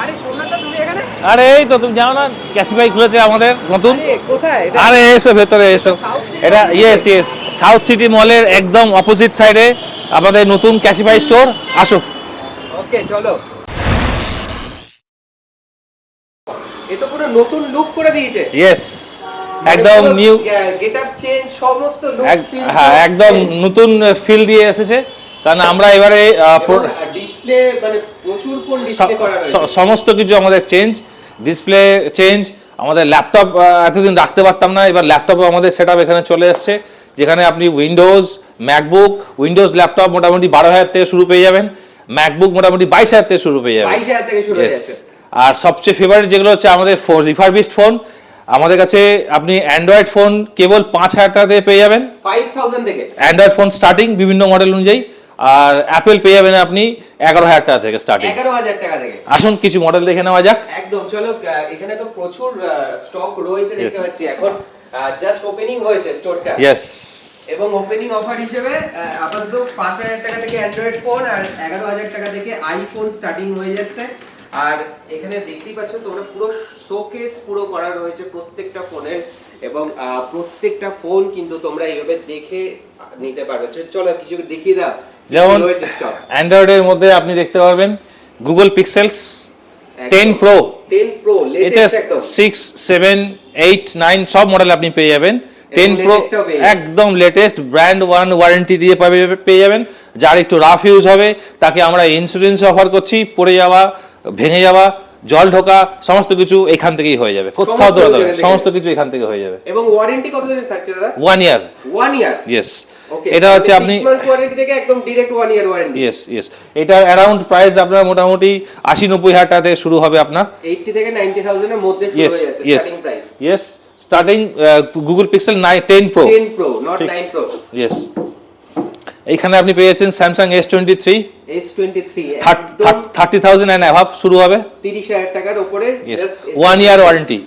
আরে সোমনাথ তুমি এখানে? আরে এই তো তুমি জানো না ক্যাসিফাই খুলেছে আমাদের নতুন। আরে কোথায়? আরে এসো ভেতরে এসো। এটা ইয়েস ইয়েস সাউথ সিটি মলের একদম অপোজিট সাইডে আমাদের নতুন ক্যাসিফাই স্টোর। আসো। ওকে চলো। এটা পুরো নতুন লুক করে দিয়েছে। ইয়েস একদম নিউ গেটআপ চেঞ্জ সমস্ত লুক ফিল। হ্যাঁ একদম নতুন ফিল দিয়ে এসেছে, কারণ আমরা এবারে ডিসপ্লে মানে প্রচুর ফোন ডিসপ্লে করা হয়েছে। সমস্ত কিছু আমাদের চেঞ্জ, ডিসপ্লে চেঞ্জ। আমাদের ল্যাপটপ এতদিন রাখতে পারতাম না, এবার ল্যাপটপও আমাদের সেটআপ এখানে চলে এসেছে, যেখানে আপনি উইন্ডোজ ম্যাকবুক, উইন্ডোজ ল্যাপটপ মোটামুটি 12,000 থেকে শুরু পেয়ে যাবেন, ম্যাকবুক মোটামুটি 22,000 থেকে শুরু পেয়ে যাবেন। 22,000 থেকে শুরু হয়ে যাচ্ছে। আর সবচেয়ে ফেভারিট যেগুলো হচ্ছে আমাদের রিফারবিশড ফোন, আমাদের কাছে আপনি অ্যান্ড্রয়েড ফোন কেবল 5,000 টাকা দিয়ে পেয়ে যাবেন, 5000 থেকে অ্যান্ড্রয়েড ফোন স্টার্টিং বিভিন্ন মডেল অনুযায়ী। আর অ্যাপেল পেয়ে যাবেন আপনি 11,000 টাকা থেকে স্টার্টিং। 11,000 টাকা থেকে। আসুন কিছু মডেল দেখে নেওয়া যাক। একদম চলো, এখানে তো প্রচুর স্টক রয়েছে দেখতে পাচ্ছি। এখন জাস্ট ওপেনিং হয়েছে স্টোরটা। ইয়েস। এবং ওপেনিং অফার হিসেবে আপাতত 5,000 টাকা থেকে অ্যান্ড্রয়েড ফোন আর 11,000 টাকা থেকে আইফোন স্টার্টিং হয়ে যাচ্ছে। আর এখানে দেখতেই পাচ্ছ তোমরা পুরো শোকেস পুরো করা রয়েছে প্রত্যেকটা ফোনের, এবং প্রত্যেকটা ফোন কিন্তু তোমরা এইভাবে দেখে নিতে পারবে। চলো কিছু দেখিয়ে দাও। যেমন অ্যান্ড্রয়েডের মধ্যে আপনি দেখতে পারবেন Google pixels 10 pro, 10 pro latest একদম 6, 7, 8, 9 সব মডেল আপনি পেয়ে যাবেন। 10 প্রো একদম লেটেস্ট ব্র্যান্ড ওয়ান ওয়ারেন্টি দিয়ে পেয়ে যাবেন। যার একটু রাফ ইউজ হবে তাকে আমরা ইন্স্যুরেন্স অফার করছি, পড়ে যাওয়া, ভেঙে যাওয়া, জল ঢোকা সমস্ত কিছু এখান থেকেই হয়ে যাবে, কোথাও দৌড়াতে হবে, সমস্ত কিছু এখান থেকে হয়ে যাবে। এবং ওয়ারেন্টি কতদিন থাকছে দাদা? 1 ইয়ার। 1 ইয়ার ইয়েস। ওকে, এটা হচ্ছে আপনি 6 মান্থস ওয়ারেন্টি থেকে একদম direct 1 year warranty. Yes yes. এটা অ্যারাউন্ড প্রাইস আপনার মোটামুটি 80-90 হাজার টাকা থেকে শুরু হবে আপনার। 80 থেকে 90,000 এর মধ্যে শুরু হয়ে যাচ্ছে starting price. Yes starting Google pixel 10 pro, 10 pro not 9 pro. Yes. এইখানে আপনি পেয়ে যাচ্ছেন স্যামসাং S23 30,000 এন্ড অ্যাভাব শুরু হবে, 30,000 টাকার উপরে। জাস্ট 1 ইয়ার ওয়ারেন্টি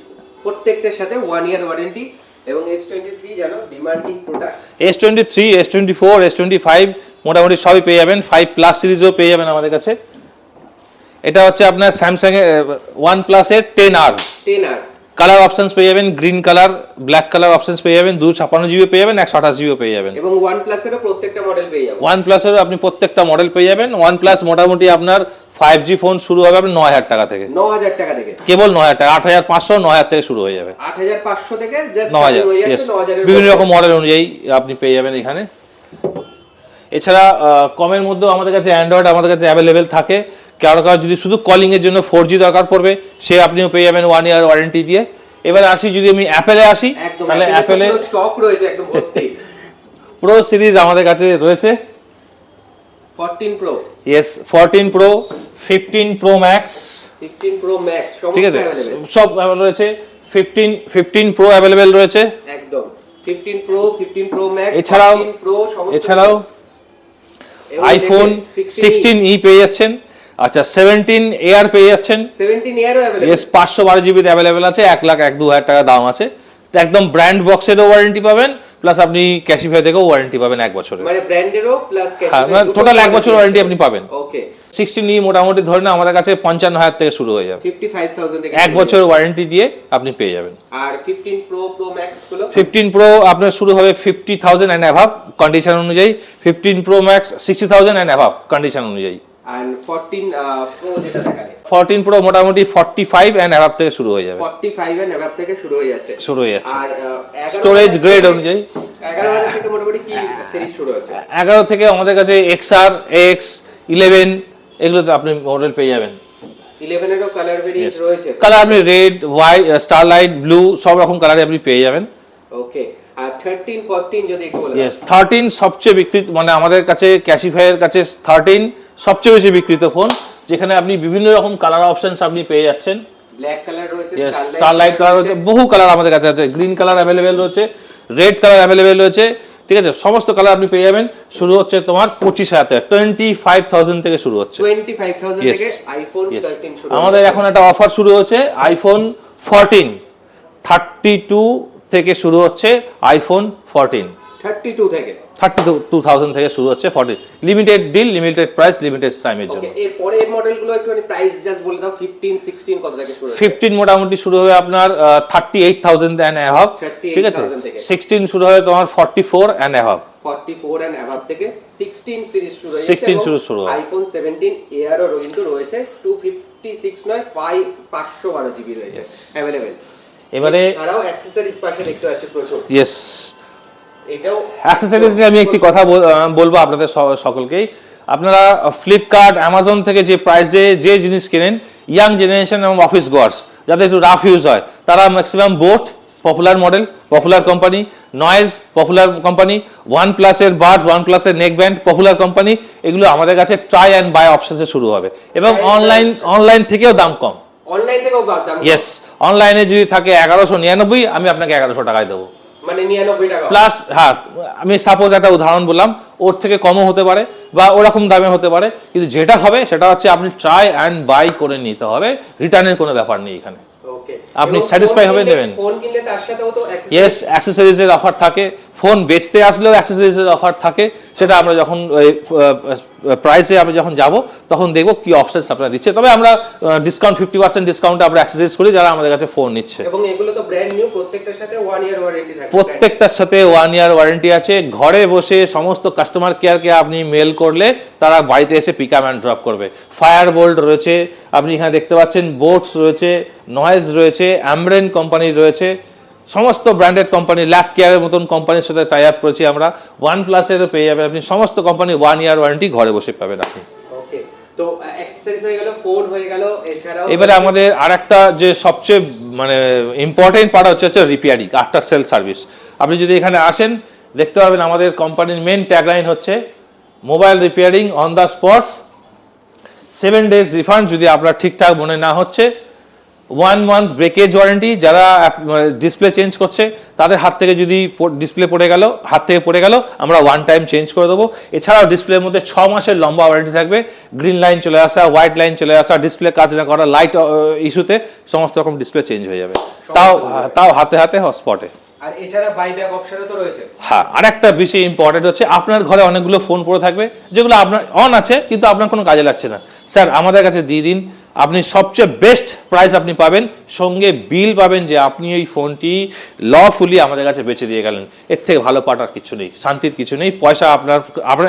প্রত্যেকটার সাথে 1 ইয়ার ওয়ারেন্টি। এবং S23 জানো demanding product. S23, S24, S25 মোটামুটি সবই পেয়ে যাবেন। 5 প্লাস সিরিজও পেয়ে যাবেন আমাদের কাছে। এটা হচ্ছে আপনার স্যামসাং এর OnePlus এর 10R কালার অপশনস পেয়ে যাবেন, green colour, black colour options পেয়ে যাবেন, 256 জিবি পেয়ে যাবেন, 128 জিবি পেয়ে যাবেন। এবং OnePlus এরও প্রত্যেকটা মডেল পেয়ে যাবেন। OnePlus এরও আপনি প্রত্যেকটা মডেল পেয়ে যাবেন। OnePlus মোটামুটি আপনার 5G ফোন শুরু হবে আপনার 9,000 টাকা থেকে। 9,000 টাকা থেকে, কেবল 9,000 টাকা, 8,500 9,000 থেকে শুরু হয়ে যাবে। 8,500 থেকে জাস্ট 9,000 হয়ে যাচ্ছে 9,000 এর বিভিন্ন রকম মডেল অনুযায়ী আপনি পেয়ে যাবেন এখানে। এছাড়া কমের মধ্যেও আমাদের কাছে অ্যান্ড্রয়েড আমাদের কাছে অ্যাভেলেবেল থাকে। কারো যদি শুধু কলিং এর জন্য 4G দরকার পড়বে সে আপনিও পেয়ে যাবেন 1 ইয়ার ওয়ারেন্টি দিয়ে। এবারে আসি, যদি আমি অ্যাপেলে আসি তাহলে অ্যাপেলে স্টক রয়েছে একদম ভর্তি। প্রো সিরিজ আমাদের কাছে রয়েছে 14 pro, yes 14 pro, 15 Pro max, 15 Pro max ঠিক আছে সব অ্যাভেলেবল রয়েছে। 15 প্রো অ্যাভেলেবল রয়েছে একদম। 15 প্রো, 15 প্রো ম্যাক্স, এছাড়াও 14 প্রো সমস্ত। এছাড়াও আইফোন 16e পেয়ে যাচ্ছেন। আচ্ছা 17 এয়ার পেয়ে যাচ্ছেন। 17 এয়ারও अवेलेबल। यस 512 জিবি তে अवेलेबल আছে। 1,01,02,000 টাকা দাম আছে। একদম ব্র্যান্ড বক্সেরও ওয়ারেন্টি পাবেন, প্লাস আপনি ক্যাশিফাই থেকেও ওয়ারেন্টি পাবেন 1 বছরের। মানে ব্র্যান্ডেরও প্লাস ক্যাশিফাই, হ্যাঁ টোটাল 1 বছর ওয়ারেন্টি আপনি পাবেন। ওকে। 16e মোটামুটি ধরে না আমাদের কাছে 55,000 থেকে শুরু হয়ে যাবে। 55,000 থেকে 1 বছর ওয়ারেন্টি দিয়ে আপনি পেয়ে যাবেন। আর 15 প্রো, প্রো ম্যাক্স গুলো 15 প্রো আপনার শুরু হবে 50,000 এন্ড অ্যাভাব কন্ডিশন অনুযায়ী। 15 প্রো ম্যাক্স 60,000 এন্ড অ্যাভাব কন্ডিশন অনুযায়ী। আর 14 প্রো যেটা দেখালে 14 প্রো মোটামুটি 45 এন্ড অ্যাভাব থেকে শুরু হয়ে যাবে। 45 এন্ড অ্যাভাব থেকে শুরু হয়ে যাচ্ছে। আর 11 স্টোরেজ গ্রেড অনুযায়ী 11,000 থেকে মোটামুটি কি সিরিজ শুরু হচ্ছে? 11 থেকে আমাদের কাছে XR, X, 11 এগুলোতে আপনি মডেল পেয়ে যাবেন। 11 এরও কালার ভেরিয়েন্ট রয়েছে। কালার আপনি রেড, হোয়াইট, স্টারলাইট, ব্লু সব রকম কালারে আপনি পেয়ে যাবেন। ওকে। আর 13, 14 যদি একটু বলেন। यस 13 সবচেয়ে বিক্রিত, মানে আমাদের কাছে ক্যাশিফাইয়ের কাছে 13 সবচেয়ে বেশি বিক্রিত ফোন, যেখানে আপনি বিভিন্ন রকম কালার অপশনস আপনি পেয়ে যাচ্ছেন। ব্ল্যাক কালার রয়েছে, স্টারলাইট কালার রয়েছে, বহু কালার আমাদের কাছে আছে। গ্রিন কালার अवेलेबल রয়েছে, রেড কালার अवेलेबल রয়েছে, ঠিক আছে সমস্ত কালার আপনি পেয়ে যাবেন। শুরু হচ্ছে তোমার 25,000 থেকে, 25,000 থেকে শুরু হচ্ছে। 25,000 থেকে আইফোন 13 শুরু। আমাদের এখন একটা অফার শুরু হচ্ছে আইফোন 14 32 থেকে শুরু হচ্ছে আইফোন 14। 32 থেকে 32,000 থেকে শুরু হচ্ছে 40 limited deal, limited price, limited টাইমের জন্য। ওকে, এর পরের মডেলগুলো একটুখানি প্রাইস জাস্ট বলে দাও। 15 16 কত থেকে শুরু হচ্ছে? 15 মোটামুটি শুরু হবে আপনার 38,000 এন্ড অ্যাভাব, ঠিক আছে। 16 শুরু হবে তোমার 44 এন্ড অ্যাভাব, 44 এন্ড অ্যাভাব থেকে 16 সিরিজ শুরু হয়েছে। 16 শুরু হয়। আইফোন 17 এয়ার ও কিন্তু রয়েছে, 256 নয় 512 জিবি রয়েছে अवेलेबल। এবারে এছাড়াও অ্যাকসেসরিজ পাশে দেখতে পাচ্ছি প্রচুর। ইয়েস, এটাও অ্যাকসেসরিজ নিয়ে আমি একটি কথা বলবো আপনাদের সকলকেই। আপনারা ফ্লিপকার্ট, অ্যামাজন থেকে যে প্রাইসে যে জিনিস কেনেন, ইয়াং জেনারেশন এবং অফিস গোয়ার্স যাদের একটু রাফ ইউজ হয়, তারা maximum boat popular model, popular company, noise popular company, one প্লাসের বাডস, ওয়ান প্লাসের নেক ব্যান্ড পপুলার কোম্পানি, এগুলো আমাদের কাছে ট্রাই অ্যান্ড বাই অপশনসে শুরু হবে এবং অনলাইন থেকেও দাম কম। অনলাইন থেকেও দাম? ইয়েস, অনলাইনে যদি থাকে 1199, আমি আপনাকে 1100 টাকায় দেবো, মানে 99 টাকা প্লাস। হ্যাঁ, আমি সাপোজ একটা উদাহরণ বললাম, ওর থেকে কমও হতে পারে বা ওরকম দামে হতে পারে, কিন্তু যেটা হবে সেটা হচ্ছে আপনি ট্রাই অ্যান্ড বাই করে নিতে হবে, রিটার্নের কোনো ব্যাপার নেই এখানে। ওকে, আপনি স্যাটিসফাই হবে নেবেন। ফোন কিনলে তার সাথেও তো ইয়েস, অ্যাকসেসরিজের অফার থাকে, ফোন বেচতে আসলেও অ্যাকসেসরিজের অফার থাকে। সেটা আমরা যখন প্রাইসে আমরা যখন যাব তখন দেখব কি অপশনস আপনারা দিচ্ছে। তবে আমরা ডিসকাউন্ট 50% ডিসকাউন্টে আমরা অ্যাকসেসরিজ করি যারা আমাদের কাছে ফোন নিচ্ছে। এবং এগুলো তো ব্র্যান্ড নিউ, প্রত্যেকটার সাথে 1 ইয়ার ওয়ারেন্টি থাকে। প্রত্যেকটার সাথে 1 ইয়ার ওয়ারেন্টি আছে। ঘরে বসে সমস্ত কাস্টমার কেয়ারকে আপনি মেল করলে তারা বাড়িতে এসে পিক আপ অ্যান্ড ড্রপ করবে। ফায়ার বোল্ট রয়েছে, আপনি এখানে দেখতে পাচ্ছেন, বোটস রয়েছে, নয়েজ রয়েছে, অ্যামব্রেন কোম্পানি রয়েছে, সমস্ত ব্র্যান্ডেড কোম্পানি, ল্যাব কেয়ারের মতন কোম্পানির সাথে টাই আপ করেছি আমরা। ওয়ান প্লাসেরও পেয়ে যাবেন আপনি, সমস্ত কোম্পানি 1 ইয়ার ওয়ারেন্টি ঘরে বসে পাবেন আপনি। ওকে, তো অ্যাকসেসরিজ হয়ে গেল, ফোন হয়ে গেল, এছাড়াও এবারে আমাদের আরেকটা যে সবচেয়ে মানে ইম্পর্টেন্ট পার্ট হচ্ছে রিপেয়ারিং, আফটার সেল সার্ভিস। আপনি যদি এখানে আসেন দেখতে পাবেন আমাদের কোম্পানির মেন ট্যাগলাইন হচ্ছে mobile repairing on the spots, 7 days refund যদি আপনার ঠিকঠাক মনে না হচ্ছে, 1 month ব্রেকেজ ওয়ারেন্টি। যারা ডিসপ্লে চেঞ্জ করছে তাদের হাত থেকে যদি ডিসপ্লে হাত থেকে পড়ে গেল, আমরা 1 টাইম চেঞ্জ করে দেবো। এছাড়াও ডিসপ্লের মধ্যে 6 মাসের লম্বা ওয়ারেন্টি থাকবে। গ্রিন লাইন চলে আসা, হোয়াইট লাইন চলে আসা, ডিসপ্লে কাজ না করা, লাইট ইস্যুতে সমস্ত রকম ডিসপ্লে চেঞ্জ হয়ে যাবে, তাও হাতে স্পটে। আর এছাড়া বাইব্যাক অপশনও তো রয়েছে। হ্যাঁ, আরেকটা বেশি ইম্পর্টেন্ট হচ্ছে, আপনার ঘরে অনেকগুলো ফোন পড়ে থাকবে যেগুলো আপনার অন আছে কিন্তু আপনার কোনো কাজে লাগছে না, স্যার আমাদের কাছে দিয়ে দিন। আপনি সবচেয়ে বেস্ট প্রাইস আপনি পাবেন, সঙ্গে বিল পাবেন যে আপনি এই ফোনটি লফুলি আমাদের কাছে বেচে দিয়ে গেলেন। এর থেকে ভালো পার্ট আর কিছু নেই, শান্তির কিছু নেই। পয়সা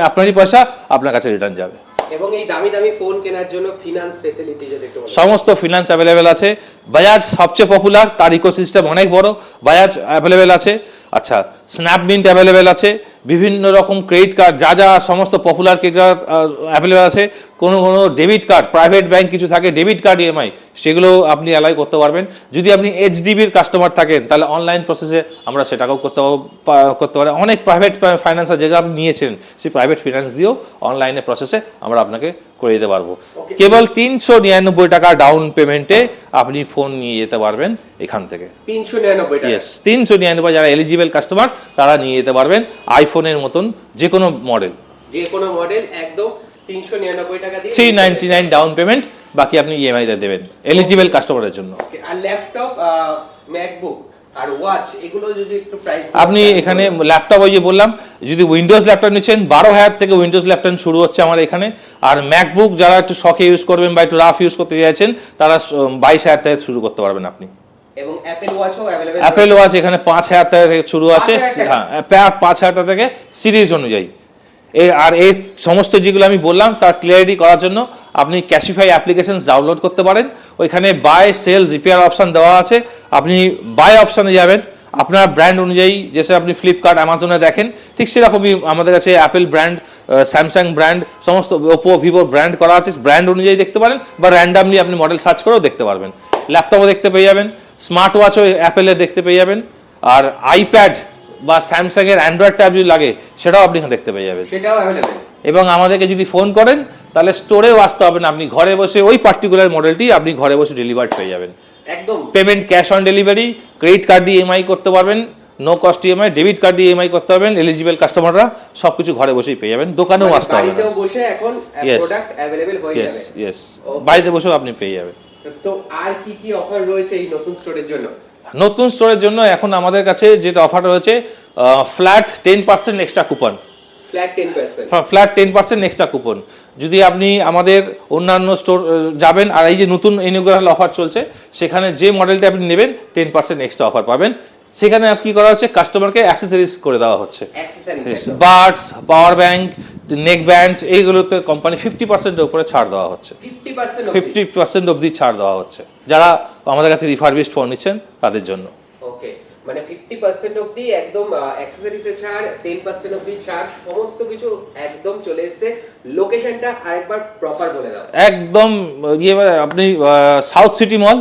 আপনারই পয়সা আপনার কাছে রিটার্ন যাবে। এবং এই দামি দামি ফোন কেনার জন্য ফিনান্স ফ্যাসিলিটি যদি একটু বলেন। সমস্ত ফিনান্স অ্যাভেলেবেল আছে। বাজাজ সবচেয়ে পপুলার, তার ইকোসিস্টেম অনেক বড়, বাজাজ অ্যাভেলেবেল আছে। আচ্ছা, স্ন্যাপমিন্ট অ্যাভেলেবেল আছে, বিভিন্ন রকম ক্রেডিট কার্ড, যা সমস্ত পপুলার ক্রেডিট কার্ড অ্যাভেলেবেল আছে। কোনো ডেবিট কার্ড, প্রাইভেট ব্যাংক কিছু থাকে ডেবিট কার্ড ইএমআই, সেগুলো আপনি অ্যালাই করতে পারবেন। যদি আপনি এইচডিবির কাস্টমার থাকেন তাহলে অনলাইন প্রসেসে আমরা সেটাকেও করতে পারি। অনেক প্রাইভেট ফাইন্যান্সার যেগুলো আপনি নিয়েছেন সেই প্রাইভেট ফিনান্স দিয়েও অনলাইনে প্রসেসে আমরা আপনাকে করে দিতে পারবো। কেবল 399 টাকা ডাউন পেমেন্টে আপনি ফোন নিয়ে যেতে পারবেন এখান থেকে। 399 টাকা? ইয়েস, 399। যারা এলিজিবল কাস্টমার তারা নিয়ে যেতে পারবেন আইফোনের মতন যে কোনো মডেল, একদম 399 টাকা দিয়ে 399 ডাউন পেমেন্ট, বাকি আপনি ইএমআই দেবেন এলিজিবল কাস্টমারের জন্য। আর ল্যাপটপ, ম্যাকবুক আর ওয়াচ, এগুলো যদি একটু প্রাইস। আপনি এখানে ল্যাপটপ, ওই যে বললাম, যদি উইন্ডোজ ল্যাপটপ নিচ্ছেন 12,000 থেকে উইন্ডোজ ল্যাপটপ শুরু হচ্ছে আমার এখানে। আর ম্যাকবুক যারা একটু শখে ইউজ করবেন বা একটু রাফ ইউজ করতে চাইছেন তারা 22,000 থেকে শুরু করতে পারবেন আপনি। এবং অ্যাপল ওয়াচও अवेलेबल। অ্যাপল ওয়াচ এখানে 5,000 টাকা থেকে শুরু আছে। হ্যাঁ, 5,000 টাকা থেকে সিরিজ অনুযায়ী। আর এই সমস্ত যেগুলো আমি বললাম তার ক্লিয়ারিটি করার জন্য আপনি ক্যাশিফাই অ্যাপ্লিকেশনস ডাউনলোড করতে পারেন। ওইখানে বাই, সেল, রিপেয়ার অপশন দেওয়া আছে। আপনি বাই অপশনে যাবেন, আপনার ব্র্যান্ড অনুযায়ী, যেসে আপনি ফ্লিপকার্ট, অ্যামাজনে দেখেন ঠিক সেরকমই আমাদের কাছে অ্যাপেল ব্র্যান্ড, স্যামসাং ব্র্যান্ড, সমস্ত ওপো, ভিভো ব্র্যান্ড করা আছে। ব্র্যান্ড অনুযায়ী দেখতে পারেন বা র্যান্ডামলি আপনি মডেল সার্চ করেও দেখতে পারবেন। ল্যাপটপও দেখতে পেয়ে যাবেন, স্মার্ট ওয়াচও অ্যাপেলের দেখতে পেয়ে যাবেন, আর আইপ্যাড বা স্যামসাং এর অ্যান্ড্রয়েড ট্যাব যদি লাগে সেটাও আপনি এখানে দেখতে পেয়ে যাবেন, সেটাও अवेलेबल। এবং আমাদেরকে যদি ফোন করেন তাহলে স্টোরেও আসতে হবে না, আপনি ঘরে বসে ওই পার্টিকুলার মডেলটি আপনি ঘরে বসে ডেলিভার্ড পেয়ে যাবেন। একদম payment cash on delivery, credit card দিয়ে ইএমআই করতে পারবেন, no cost EMI, debit card দিয়ে ইএমআই করতে পারবেন। এলিজিবল কাস্টমাররা সবকিছু ঘরে বসেই পেয়ে যাবেন, দোকানেও আসতে হবে না, বাড়িতেও বসে এখন প্রোডাক্ট अवेलेबल হয়ে যাবে। ইয়েস, বাড়িতে বসেও আপনি পেয়ে যাবেন। তো আর কি কি অফার রয়েছে এই নতুন স্টোরের জন্য? নতুন স্টোরের জন্য এখন আমাদের কাছে যেটা অফার রয়েছে flat 10% extra coupon, flat 10%। Flat 10% extra coupon. যদি আপনি আমাদের অন্যান্য স্টোর যাবেন আর এই যে নতুন ইনগুরাল অফার চলছে সেখানে যে মডেলটা আপনি নেবেন 10% এক্সট্রা অফার পাবেন। সেখানে কি করা হচ্ছে, কাস্টমারকে অ্যাক্সেসরিজ করে দেওয়া হচ্ছে, Buds, power bank, neck band, এইগুলোতে কোম্পানি 50% উপরে ছাড় দেওয়া হচ্ছে, 50% অবধি ছাড় দেওয়া হচ্ছে যারা আমাদের কাছে রিফারবিশড ফোন নিচ্ছেন তাদের জন্য। ওকে, মানে 50% অবধি একদম অ্যাকসেসরিজে ছাড়, 10% অবধি ছাড়, সমস্ত কিছু একদম চলে এসেছে। লোকেশনটা আরেকবার প্রপার বলে দাও। একদম আপনি সাউথ সিটি মল,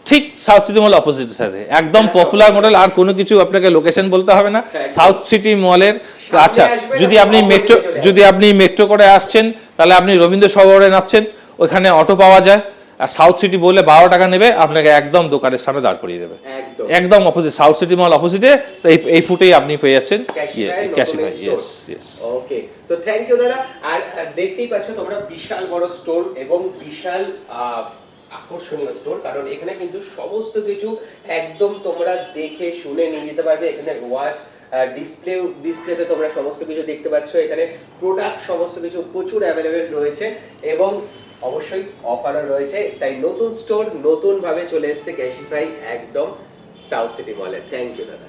ঠিক সাউথ সিটি মল অপোজিটের সাথে, একদম পপুলার মডেল, আর কোনো কিছু আপনাকে লোকেশন বলতে হবে না। সাউথ সিটি মলের আচ্ছা, যদি আপনি মেট্রো করে আসছেন তাহলে আপনি রবীন্দ্র সরোবরে নামছেন, ওখানে অটো পাওয়া যায়। আর সাউথ সিটি বললে 12 টাকা নেবে, আপনাকে একদম দোকানের সামনে দাঁড় করিয়ে দেবে, একদম অপোজিট, সাউথ সিটি মল অপোজিটে। এই ফুটেই আপনি পেয়ে যাচ্ছেন ক্যাশিফাই। ওকে, তো থ্যাংক ইউ দাদা। আর দেখতেই পাচ্ছ তোমরা বিশাল বড় স্টোর এবং বিশাল আকর্ষণীয় স্টোর, কারণ এখানে কিন্তু সমস্ত কিছু একদম তোমরা দেখে শুনে নিয়ে যেতে পারবে। এখানে ওয়াচ ডিসপ্লেতে তোমরা সমস্ত কিছু দেখতে পাচ্ছ, এখানে প্রোডাক্ট সমস্ত কিছু প্রচুর অ্যাভেলেবেল রয়েছে এবং অবশ্যই অফারও রয়েছে। তাই নতুন স্টোর নতুন ভাবে চলে এসেছে ক্যাশিফাই একদম সাউথ সিটি মলে। থ্যাংক ইউ দাদা।